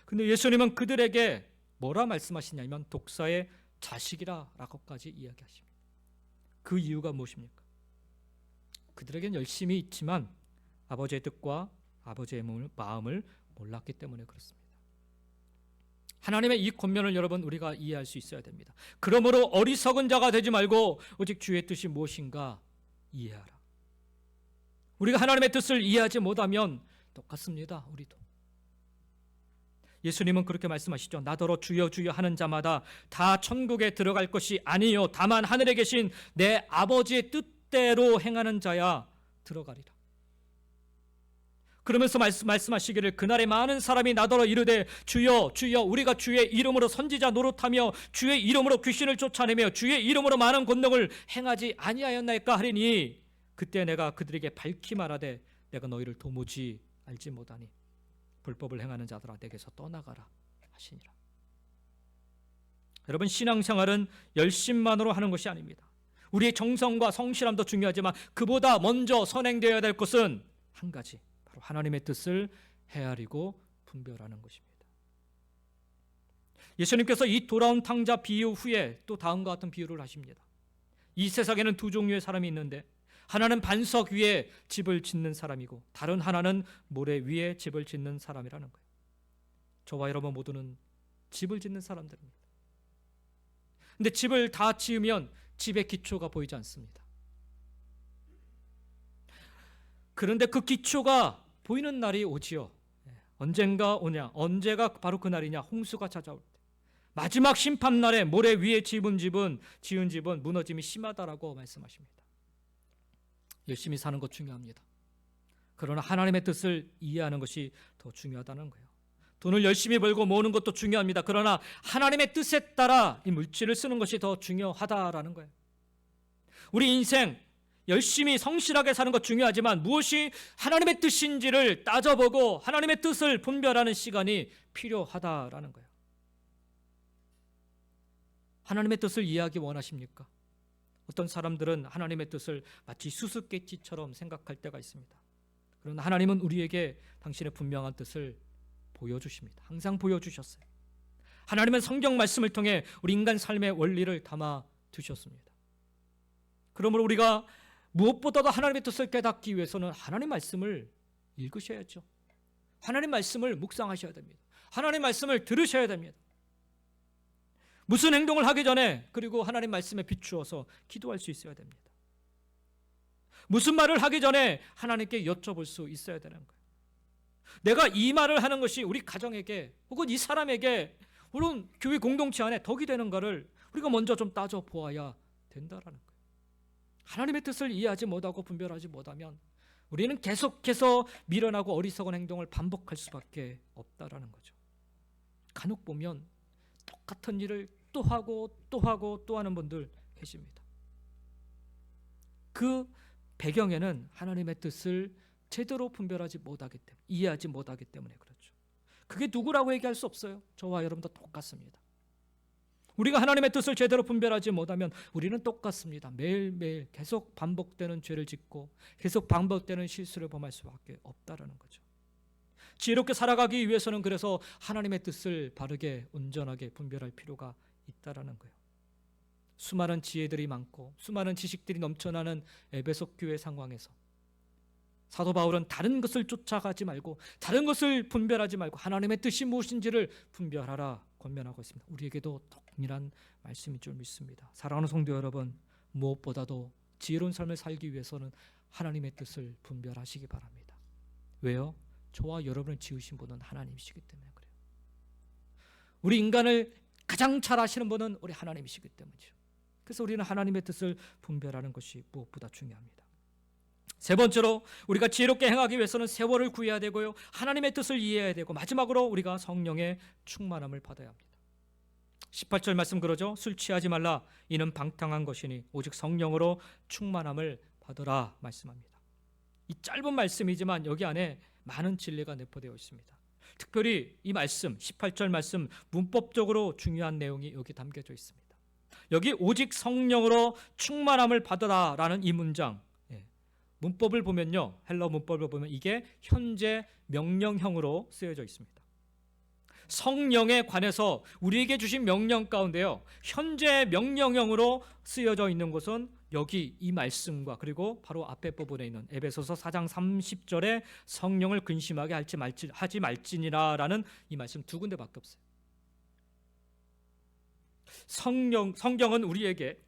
근데 예수님은 그들에게 뭐라 말씀하시냐면 독사의 자식이라라고까지 이야기하십니다. 그 이유가 무엇입니까? 그들에겐 열심히 있지만 아버지의 뜻과 아버지의 마음을 몰랐기 때문에 그렇습니다. 하나님의 이 권면을 여러분 우리가 이해할 수 있어야 됩니다. 그러므로 어리석은 자가 되지 말고 오직 주의 뜻이 무엇인가 이해하라. 우리가 하나님의 뜻을 이해하지 못하면 똑같습니다. 우리도. 예수님은 그렇게 말씀하시죠. 나더러 주여 주여 하는 자마다 다 천국에 들어갈 것이 아니요 다만 하늘에 계신 내 아버지의 뜻대로 행하는 자야 들어가리라. 그러면서 말씀하시기를 그날에 많은 사람이 나더러 이르되 주여 주여 우리가 주의 이름으로 선지자 노릇하며 주의 이름으로 귀신을 쫓아내며 주의 이름으로 많은 권능을 행하지 아니하였나이까 하리니 그때 내가 그들에게 밝히 말하되 내가 너희를 도무지 알지 못하니 불법을 행하는 자들아 내게서 떠나가라 하시니라. 여러분, 신앙생활은 열심만으로 하는 것이 아닙니다. 우리의 정성과 성실함도 중요하지만 그보다 먼저 선행되어야 될 것은 한 가지, 바로 하나님의 뜻을 헤아리고 분별하는 것입니다. 예수님께서 이 돌아온 탕자 비유 후에 또 다음과 같은 비유를 하십니다. 이 세상에는 2종류의 사람이 있는데 하나는 반석 위에 집을 짓는 사람이고 다른 하나는 모래 위에 집을 짓는 사람이라는 거예요. 저와 여러분 모두는 집을 짓는 사람들입니다. 근데 집을 다 지으면 집의 기초가 보이지 않습니다. 그런데 그 기초가 보이는 날이 오지요. 언젠가 오냐? 언제가 바로 그 날이냐? 홍수가 찾아올 때. 마지막 심판날에 모래 위에 지은 집은 무너짐이 심하다라고 말씀하십니다. 열심히 사는 것 중요합니다. 그러나 하나님의 뜻을 이해하는 것이 더 중요하다는 거예요. 돈을 열심히 벌고 모으는 것도 중요합니다. 그러나 하나님의 뜻에 따라 이 물질을 쓰는 것이 더 중요하다라는 거예요. 우리 인생 열심히 성실하게 사는 것 중요하지만 무엇이 하나님의 뜻인지를 따져보고 하나님의 뜻을 분별하는 시간이 필요하다라는 거예요. 하나님의 뜻을 이해하기 원하십니까? 어떤 사람들은 하나님의 뜻을 마치 수수께끼처럼 생각할 때가 있습니다. 그러나 하나님은 우리에게 당신의 분명한 뜻을 보여주십니다. 항상 보여주셨어요. 하나님은 성경 말씀을 통해 우리 인간 삶의 원리를 담아 두셨습니다. 그러므로 우리가 무엇보다도 하나님의 뜻을 깨닫기 위해서는 하나님 말씀을 읽으셔야죠. 하나님 말씀을 묵상하셔야 됩니다. 하나님 말씀을 들으셔야 됩니다. 무슨 행동을 하기 전에 그리고 하나님 말씀에 비추어서 기도할 수 있어야 됩니다. 무슨 말을 하기 전에 하나님께 여쭤볼 수 있어야 되는 거예요. 내가 이 말을 하는 것이 우리 가정에게 혹은 이 사람에게 물론 교회 공동체 안에 덕이 되는가를 우리가 먼저 좀 따져보아야 된다라는 거예요. 하나님의 뜻을 이해하지 못하고 분별하지 못하면 우리는 계속해서 미련하고 어리석은 행동을 반복할 수밖에 없다라는 거죠. 간혹 보면 똑같은 일을 또 하고 또 하고 또 하는 분들 계십니다. 그 배경에는 하나님의 뜻을 제대로 분별하지 못하기 때문에, 이해하지 못하기 때문에 그렇죠. 그게 누구라고 얘기할 수 없어요. 저와 여러분도 똑같습니다. 우리가 하나님의 뜻을 제대로 분별하지 못하면 우리는 똑같습니다. 매일매일 계속 반복되는 죄를 짓고 계속 반복되는 실수를 범할 수밖에 없다라는 거죠. 지혜롭게 살아가기 위해서는 그래서 하나님의 뜻을 바르게 온전하게 분별할 필요가 있다라는 거예요. 수많은 지혜들이 많고 수많은 지식들이 넘쳐나는 에베소 교회 상황에서 사도 바울은 다른 것을 쫓아가지 말고 다른 것을 분별하지 말고 하나님의 뜻이 무엇인지를 분별하라 권면하고 있습니다. 우리에게도 동일한 말씀인 줄 믿습니다. 사랑하는 성도 여러분, 무엇보다도 지혜로운 삶을 살기 위해서는 하나님의 뜻을 분별하시기 바랍니다. 왜요? 저와 여러분을 지으신 분은 하나님이시기 때문에 그래요. 우리 인간을 가장 잘 아시는 분은 우리 하나님이시기 때문이죠. 그래서 우리는 하나님의 뜻을 분별하는 것이 무엇보다 중요합니다. 세 번째로 우리가 지혜롭게 행하기 위해서는 세월을 구해야 되고요. 하나님의 뜻을 이해해야 되고 마지막으로 우리가 성령의 충만함을 받아야 합니다. 18절 말씀 그러죠. 술 취하지 말라. 이는 방탕한 것이니 오직 성령으로 충만함을 받으라 말씀합니다. 이 짧은 말씀이지만 여기 안에 많은 진리가 내포되어 있습니다. 특별히 이 말씀 18절 말씀 문법적으로 중요한 내용이 여기 담겨져 있습니다. 여기 오직 성령으로 충만함을 받으라 라는 이 문장, 문법을 보면요, 헬러 문법을 보면 이게 현재 명령형으로 쓰여져 있습니다. 성령에 관해서 우리에게 주신 명령 가운데요, 현재 명령형으로 쓰여져 있는 것은 여기 이 말씀과 그리고 바로 앞에 부분에 있는 에베소서 4장 30절에 성령을 근심하게 하지 말지니라라는 이 말씀 두 군데밖에 없어요. 성경은 우리에게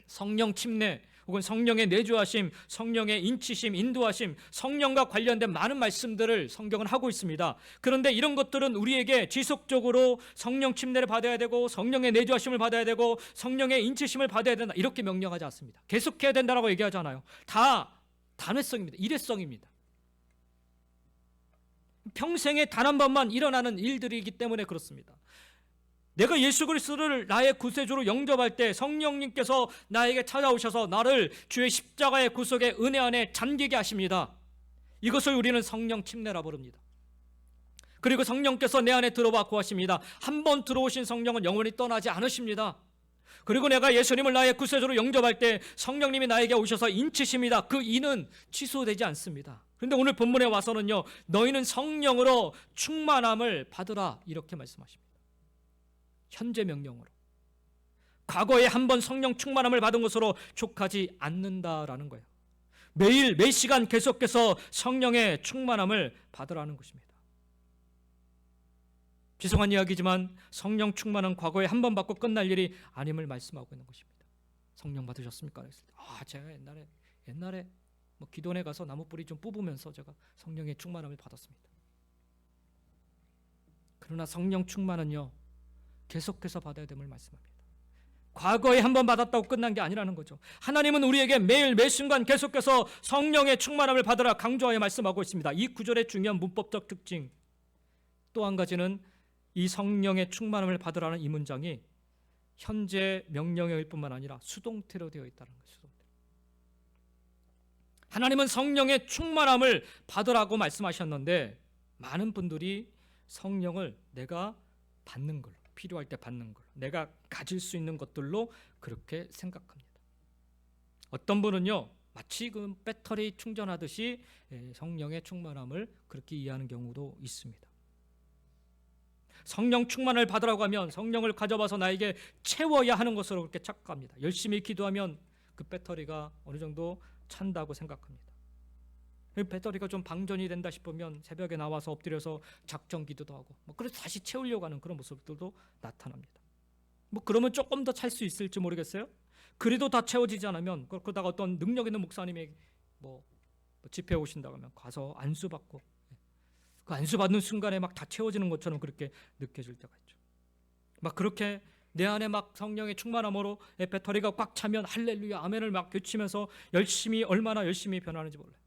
성령 침례 혹은 성령의 내주하심, 성령의 인치심, 인도하심, 성령과 관련된 많은 말씀들을 성경은 하고 있습니다. 그런데 이런 것들은 우리에게 지속적으로 성령 침례를 받아야 되고 성령의 내주하심을 받아야 되고 성령의 인치심을 받아야 된다 이렇게 명령하지 않습니다. 계속해야 된다라고 얘기하잖아요. 다 단회성입니다. 일회성입니다. 평생에 단 한 번만 일어나는 일들이기 때문에 그렇습니다. 내가 예수 그리스도를 나의 구세주로 영접할 때 성령님께서 나에게 찾아오셔서 나를 주의 십자가의 구속의 은혜 안에 잠기게 하십니다. 이것을 우리는 성령 침례라 부릅니다. 그리고 성령께서 내 안에 들어와 거하십니다. 한 번 들어오신 성령은 영원히 떠나지 않으십니다. 그리고 내가 예수님을 나의 구세주로 영접할 때 성령님이 나에게 오셔서 인치십니다. 그 인은 취소되지 않습니다. 그런데 오늘 본문에 와서는요, 너희는 성령으로 충만함을 받으라 이렇게 말씀하십니다. 현재 명령으로. 과거에 한 번 성령 충만함을 받은 것으로 족하지 않는다라는 거예요. 매일 매 시간 계속해서 성령의 충만함을 받으라는 것입니다. 죄송한 이야기지만 성령 충만은 과거에 한 번 받고 끝날 일이 아님을 말씀하고 있는 것입니다. 성령 받으셨습니까? 제가 옛날에 뭐 기도원에 가서 나무 뿌리 좀 뽑으면서 제가 성령의 충만함을 받았습니다. 그러나 성령 충만은요, 계속해서 받아야 됨을 말씀합니다. 과거에 한 번 받았다고 끝난 게 아니라는 거죠. 하나님은 우리에게 매일 매 순간 계속해서 성령의 충만함을 받으라 강조하여 말씀하고 있습니다. 이 구절의 중요한 문법적 특징, 또 한 가지는 이 성령의 충만함을 받으라는 이 문장이 현재 명령어일 뿐만 아니라 수동태로 되어 있다는 거예요. 수동태. 하나님은 성령의 충만함을 받으라고 말씀하셨는데 많은 분들이 성령을 내가 받는 걸로, 필요할 때 받는 걸로, 내가 가질 수 있는 것들로 그렇게 생각합니다. 어떤 분은요, 마치 그 배터리 충전하듯이 성령의 충만함을 그렇게 이해하는 경우도 있습니다. 성령 충만을 받으라고 하면 성령을 가져와서 나에게 채워야 하는 것으로 그렇게 착각합니다. 열심히 기도하면 그 배터리가 어느 정도 찬다고 생각합니다. 배터리가 좀 방전이 된다 싶으면 새벽에 나와서 엎드려서 작정 기도도 하고 그래서 다시 채우려고 하는 그런 모습들도 나타납니다. 그러면 조금 더 찰 수 있을지 모르겠어요. 그래도 다 채워지지 않으면 그러다가 어떤 능력 있는 목사님이 집회 오신다고 하면 가서 안수받고 그 안수받는 순간에 막 다 채워지는 것처럼 그렇게 느껴질 때가 있죠. 그렇게 내 안에 성령의 충만함으로 배터리가 꽉 차면 할렐루야 아멘을 외치면서 얼마나 열심히 변하는지 몰라요.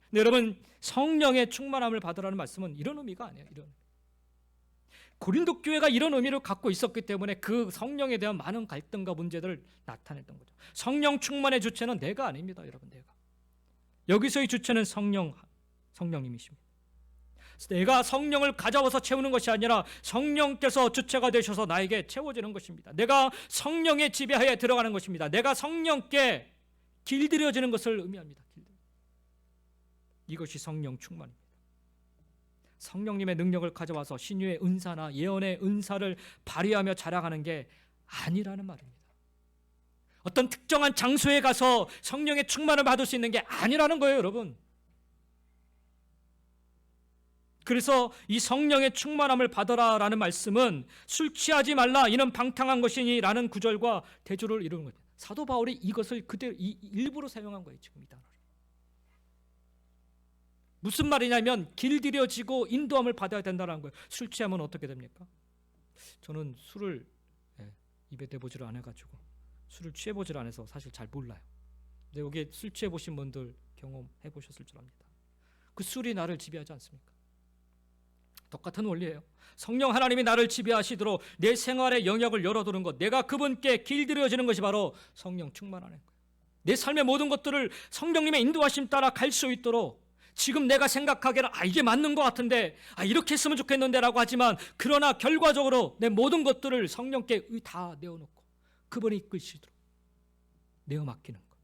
근데 여러분, 성령의 충만함을 받으라는 말씀은 이런 의미가 아니에요. 고린도 교회가 이런 의미를 갖고 있었기 때문에 그 성령에 대한 많은 갈등과 문제들을 나타냈던 거죠. 성령 충만의 주체는 내가 아닙니다, 여러분. 여기서의 주체는 성령님이십니다. 내가 성령을 가져와서 채우는 것이 아니라 성령께서 주체가 되셔서 나에게 채워지는 것입니다. 내가 성령의 지배하에 들어가는 것입니다. 내가 성령께 길들여지는 것을 의미합니다. 이것이 성령 충만입니다. 성령님의 능력을 가져와서 신유의 은사나 예언의 은사를 발휘하며 자랑하는 게 아니라는 말입니다. 어떤 특정한 장소에 가서 성령의 충만을 받을 수 있는 게 아니라는 거예요, 여러분. 그래서 이 성령의 충만함을 받아라라는 말씀은 술 취하지 말라 이는 방탕한 것이니 라는 구절과 대조를 이루는 거죠. 사도 바울이 이것을 그대로 일부러 사용한 거예요, 지금 이 단어를. 무슨 말이냐면 길들여지고 인도함을 받아야 된다는 거예요. 술 취하면 어떻게 됩니까? 저는 술을 입에 대보지를 않아가지고 술을 취해보지를 않아서 사실 잘 몰라요. 근데 여기 술 취해보신 분들 경험해 보셨을 줄 압니다. 그 술이 나를 지배하지 않습니까? 똑같은 원리예요. 성령 하나님이 나를 지배하시도록 내 생활의 영역을 열어두는 것, 내가 그분께 길들여지는 것이 바로 성령 충만하는 거예요. 내 삶의 모든 것들을 성령님의 인도하심 따라 갈 수 있도록 지금 내가 생각하기에는 이게 맞는 것 같은데 이렇게 했으면 좋겠는데 라고 하지만 그러나 결과적으로 내 모든 것들을 성령께 다 내어놓고 그분이 이끌시도록 내어 맡기는 것.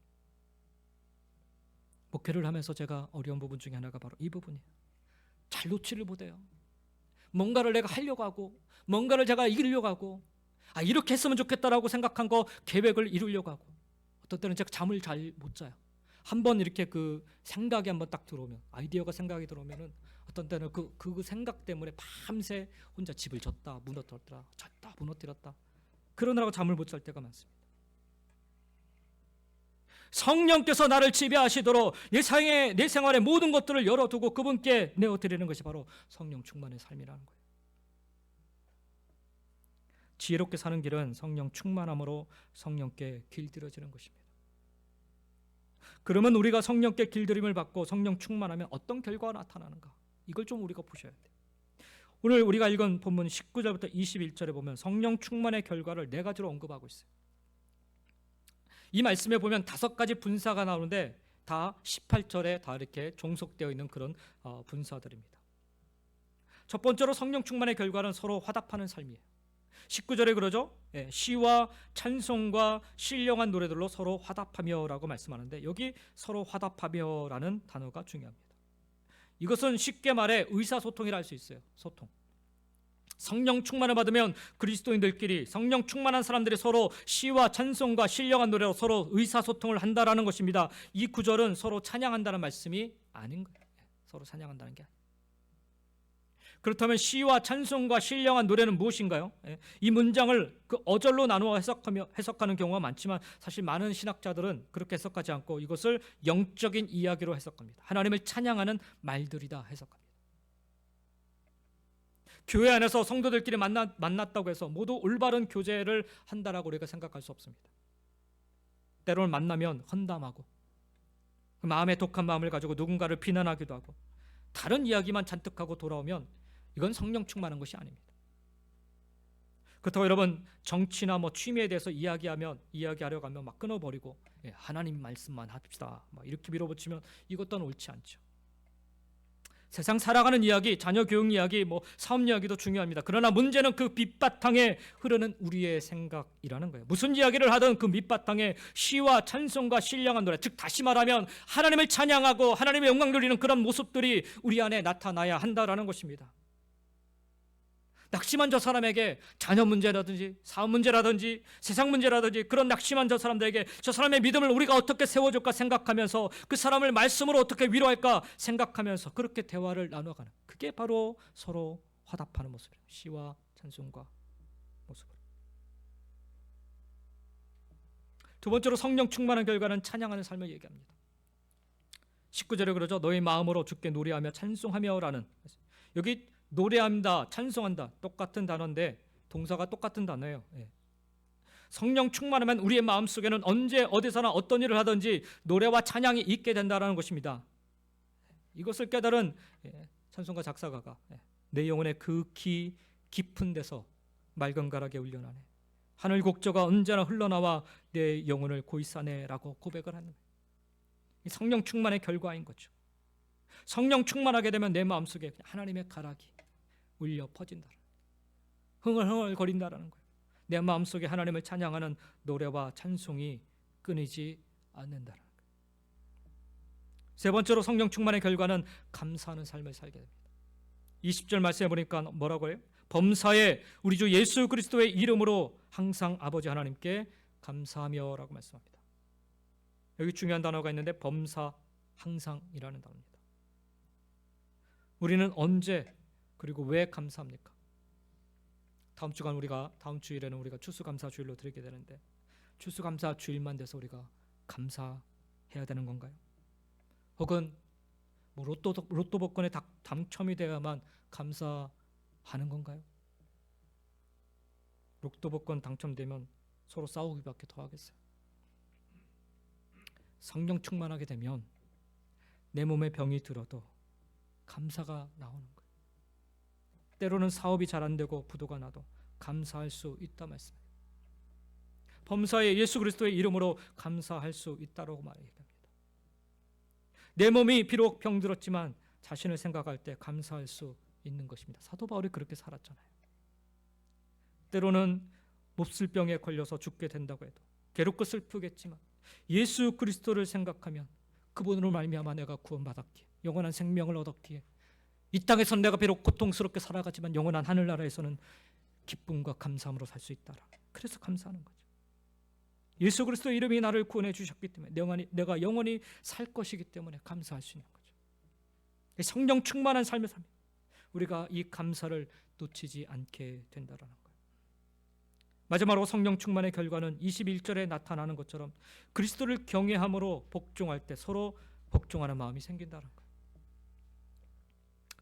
목회를 하면서 제가 어려운 부분 중에 하나가 바로 이 부분이에요. 잘 놓지를 못해요. 뭔가를 내가 하려고 하고 뭔가를 제가 이기려고 하고 이렇게 했으면 좋겠다라고 생각한 거 계획을 이루려고 하고 어떤 때는 제가 잠을 잘 못 자요. 한번 이렇게 그 생각이 한번 딱 들어오면 아이디어가 생각이 들어오면은 어떤 때는 그 생각 때문에 밤새 혼자 집을 졌다 무너뜨렸다 졌다 무너뜨렸다 그러느라고 잠을 못 잘 때가 많습니다. 성령께서 나를 지배하시도록 내 생활의 모든 것들을 열어두고 그분께 내어드리는 것이 바로 성령 충만의 삶이라는 거예요. 지혜롭게 사는 길은 성령 충만함으로 성령께 길들여지는 것입니다. 그러면 우리가 성령께 길들임을 받고 성령 충만하면 어떤 결과가 나타나는가? 이걸 좀 우리가 보셔야 돼요. 오늘 우리가 읽은 본문 19절부터 21절에 보면 성령 충만의 결과를 4가지로 언급하고 있어요. 이 말씀에 보면 5가지 분사가 나오는데 다 18절에 다 이렇게 종속되어 있는 그런 분사들입니다. 첫 번째로 성령 충만의 결과는 서로 화답하는 삶이에요. 19절에 그러죠. 시와 찬송과 신령한 노래들로 서로 화답하며라고 말씀하는데 여기 서로 화답하며라는 단어가 중요합니다. 이것은 쉽게 말해 의사소통이라 할 수 있어요. 소통. 성령 충만을 받으면 그리스도인들끼리 성령 충만한 사람들이 서로 시와 찬송과 신령한 노래로 서로 의사소통을 한다라는 것입니다. 이 구절은 서로 찬양한다는 말씀이 아닌 거예요. 서로 찬양한다는 게 아니에요. 그렇다면 시와 찬송과 신령한 노래는 무엇인가요? 이 문장을 그 어절로 나누어 해석하는 경우가 많지만 사실 많은 신학자들은 그렇게 해석하지 않고 이것을 영적인 이야기로 해석합니다. 하나님을 찬양하는 말들이다 해석합니다. 교회 안에서 성도들끼리 만났다고 해서 모두 올바른 교제를 한다라고 우리가 생각할 수 없습니다. 때로는 만나면 헌담하고 마음에 독한 마음을 가지고 누군가를 비난하기도 하고 다른 이야기만 잔뜩 하고 돌아오면 이건 성령 충만한 것이 아닙니다. 그렇다고 여러분 정치나 취미에 대해서 이야기하려고 하면 막 끊어버리고 하나님 말씀만 합시다 이렇게 밀어붙이면 이것도 옳지 않죠. 세상 살아가는 이야기, 자녀 교육 이야기, 사업 이야기도 중요합니다. 그러나 문제는 그 밑바탕에 흐르는 우리의 생각이라는 거예요. 무슨 이야기를 하든 그 밑바탕에 시와 찬송과 신령한 노래, 즉 다시 말하면 하나님을 찬양하고 하나님의 영광 돌리는 그런 모습들이 우리 안에 나타나야 한다라는 것입니다. 낙심한 저 사람에게 자녀 문제라든지 사업 문제라든지 세상 문제라든지 그런 낙심한 저 사람들에게 저 사람의 믿음을 우리가 어떻게 세워줄까 생각하면서 그 사람을 말씀으로 어떻게 위로할까 생각하면서 그렇게 대화를 나눠가는, 그게 바로 서로 화답하는 모습이에요. 시와 찬송과 모습으로. 두 번째로 성령 충만한 결과는 찬양하는 삶을 얘기합니다. 19절에 그러죠. 너희 마음으로 주께 노래하며 찬송하며라는, 여기 노래한다, 찬송한다 똑같은 단어인데 동사가 똑같은 단어예요. 성령 충만하면 우리의 마음속에는 언제 어디서나 어떤 일을 하든지 노래와 찬양이 있게 된다는 것입니다. 이것을 깨달은 찬송가 작사가가 내 영혼의 극히 깊은 데서 맑은 가락에 울려나네, 하늘 곡조가 언제나 흘러나와 내 영혼을 고이사네라고 고백을 하는 거예요. 성령 충만의 결과인 거죠. 성령 충만하게 되면 내 마음속에 하나님의 가락이 울려 퍼진다, 흥얼흥얼 거린다라는 거예요. 내 마음속에 하나님을 찬양하는 노래와 찬송이 끊이지 않는다라는 거예요. 세 번째로 성령 충만의 결과는 감사하는 삶을 살게 됩니다. 20절 말씀해 보니까 뭐라고 해요? 범사에 우리 주 예수 그리스도의 이름으로 항상 아버지 하나님께 감사하며라고 말씀합니다. 여기 중요한 단어가 있는데 범사 항상이라는 단어입니다. 우리는 언제 그리고 왜 감사합니까? 다음 주일에는 우리가 추수감사주일로 드리게 되는데 추수감사주일만 돼서 우리가 감사해야 되는 건가요? 혹은 로또 복권에 당첨이 되어야만 감사하는 건가요? 로또 복권 당첨되면 서로 싸우기밖에 더 하겠어요. 성령 충만하게 되면 내 몸에 병이 들어도 감사가 나오는 거예요. 때로는 사업이 잘 안 되고 부도가 나도 감사할 수 있다 말씀이에요. 범사에 예수 그리스도의 이름으로 감사할 수 있다라고 말합니다. 내 몸이 비록 병들었지만 자신을 생각할 때 감사할 수 있는 것입니다. 사도 바울이 그렇게 살았잖아요. 때로는 몹쓸 병에 걸려서 죽게 된다고 해도 괴롭고 슬프겠지만 예수 그리스도를 생각하면 그분으로 말미암아 내가 구원받았기에 영원한 생명을 얻었기에 이 땅에서는 내가 비록 고통스럽게 살아가지만 영원한 하늘나라에서는 기쁨과 감사함으로 살 수 있다라. 그래서 감사하는 거죠. 예수 그리스도의 이름이 나를 구원해 주셨기 때문에 내가 영원히 살 것이기 때문에 감사할 수 있는 거죠. 성령 충만한 삶을 삽니다. 우리가 이 감사를 놓치지 않게 된다라는 거예요. 마지막으로 성령 충만의 결과는 21절에 나타나는 것처럼 그리스도를 경외함으로 복종할 때 서로 복종하는 마음이 생긴다는 거예요.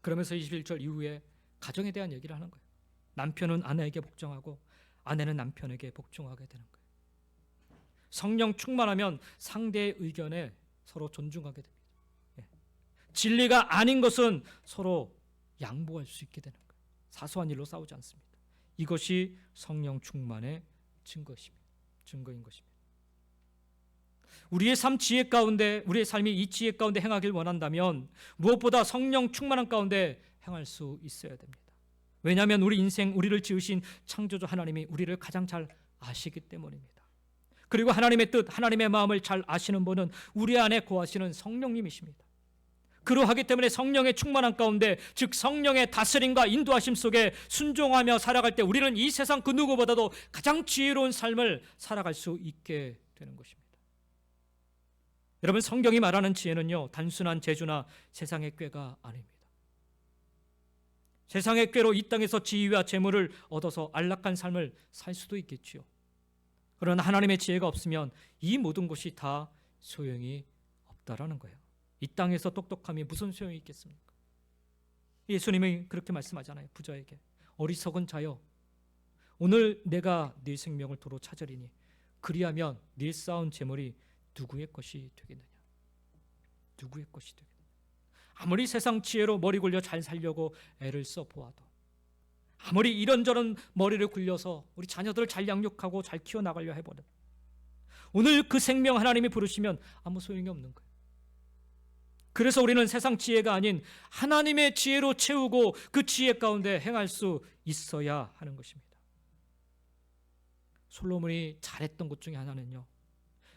그러면서 21절 이후에 가정에 대한 얘기를 하는 거예요. 남편은 아내에게 복종하고 아내는 남편에게 복종하게 되는 거예요. 성령 충만하면 상대의 의견에 서로 존중하게 됩니다. 진리가 아닌 것은 서로 양보할 수 있게 되는 거예요. 사소한 일로 싸우지 않습니다. 이것이 성령 충만의 증거인 것입니다. 우리의 우리의 삶이 이 지혜 가운데 행하길 원한다면 무엇보다 성령 충만한 가운데 행할 수 있어야 됩니다. 왜냐하면 우리를 지으신 창조주 하나님이 우리를 가장 잘 아시기 때문입니다. 그리고 하나님의 뜻, 하나님의 마음을 잘 아시는 분은 우리 안에 거하시는 성령님이십니다. 그러하기 때문에 성령의 충만한 가운데, 즉 성령의 다스림과 인도하심 속에 순종하며 살아갈 때 우리는 이 세상 그 누구보다도 가장 지혜로운 삶을 살아갈 수 있게 되는 것입니다. 여러분, 성경이 말하는 지혜는요, 단순한 재주나 세상의 꾀가 아닙니다. 세상의 꾀로 이 땅에서 지위와 재물을 얻어서 안락한 삶을 살 수도 있겠지요. 그러나 하나님의 지혜가 없으면 이 모든 것이 다 소용이 없다라는 거예요. 이 땅에서 똑똑함이 무슨 소용이 있겠습니까? 예수님이 그렇게 말씀하잖아요. 부자에게 어리석은 자여, 오늘 내가 네 생명을 도로 찾으리니 그리하면 네 쌓은 재물이 누구의 것이 되겠느냐? 누구의 것이 되겠느냐? 아무리 세상 지혜로 머리 굴려 잘 살려고 애를 써보아도, 아무리 이런저런 머리를 굴려서 우리 자녀들을 잘 양육하고 잘 키워나가려 해보는, 오늘 그 생명 하나님이 부르시면 아무 소용이 없는 거예요. 그래서 우리는 세상 지혜가 아닌 하나님의 지혜로 채우고 그 지혜 가운데 행할 수 있어야 하는 것입니다. 솔로몬이 잘했던 것 중에 하나는요,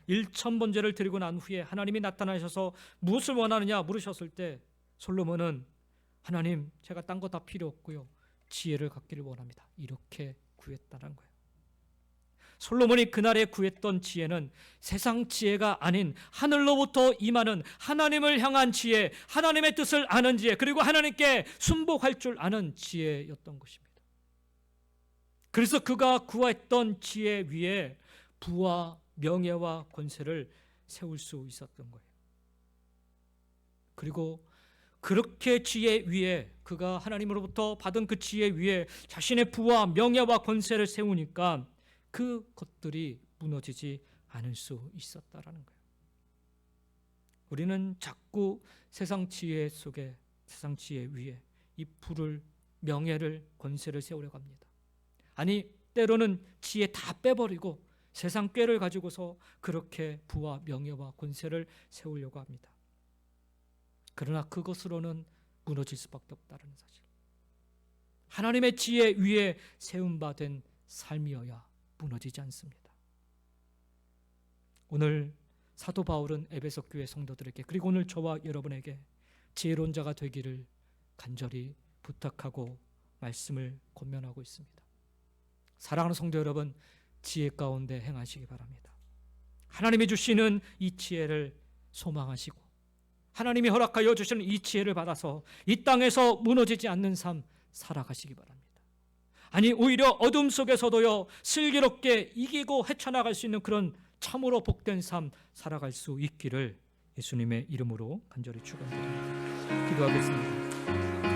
1000번제를 드리고 난 후에 하나님이 나타나셔서 무엇을 원하느냐 물으셨을 때 솔로몬은 하나님, 제가 딴 거 다 필요 없고요, 지혜를 갖기를 원합니다, 이렇게 구했다는 거예요. 솔로몬이 그날에 구했던 지혜는 세상 지혜가 아닌 하늘로부터 임하는 하나님을 향한 지혜, 하나님의 뜻을 아는 지혜, 그리고 하나님께 순복할 줄 아는 지혜였던 것입니다. 그래서 그가 구했던 지혜 위에 부와 명예와 권세를 세울 수 있었던 거예요. 그리고 그렇게 지혜 위에, 그가 하나님으로부터 받은 그 지혜 위에 자신의 부와 명예와 권세를 세우니까 그 것들이 무너지지 않을 수 있었다라는 거예요. 우리는 자꾸 세상 지혜 속에, 세상 지혜 위에 이 부를, 명예를, 권세를 세우려고 합니다. 아니, 때로는 지혜 다 빼버리고 세상 꾀를 가지고서 그렇게 부와 명예와 권세를 세우려고 합니다. 그러나 그것으로는 무너질 수밖에 없다는 사실. 하나님의 지혜 위에 세움받은 삶이어야 무너지지 않습니다. 오늘 사도 바울은 에베소 교회 성도들에게, 그리고 오늘 저와 여러분에게 지혜로운 자가 되기를 간절히 부탁하고 말씀을 권면하고 있습니다. 사랑하는 성도 여러분, 지혜 가운데 행하시기 바랍니다. 하나님이 주시는 이 지혜를 소망하시고 하나님이 허락하여 주시는 이 지혜를 받아서 이 땅에서 무너지지 않는 삶 살아가시기 바랍니다. 아니, 오히려 어둠 속에서도요, 슬기롭게 이기고 헤쳐나갈 수 있는 그런 참으로 복된 삶 살아갈 수 있기를 예수님의 이름으로 간절히 축원드립니다. 기도하겠습니다.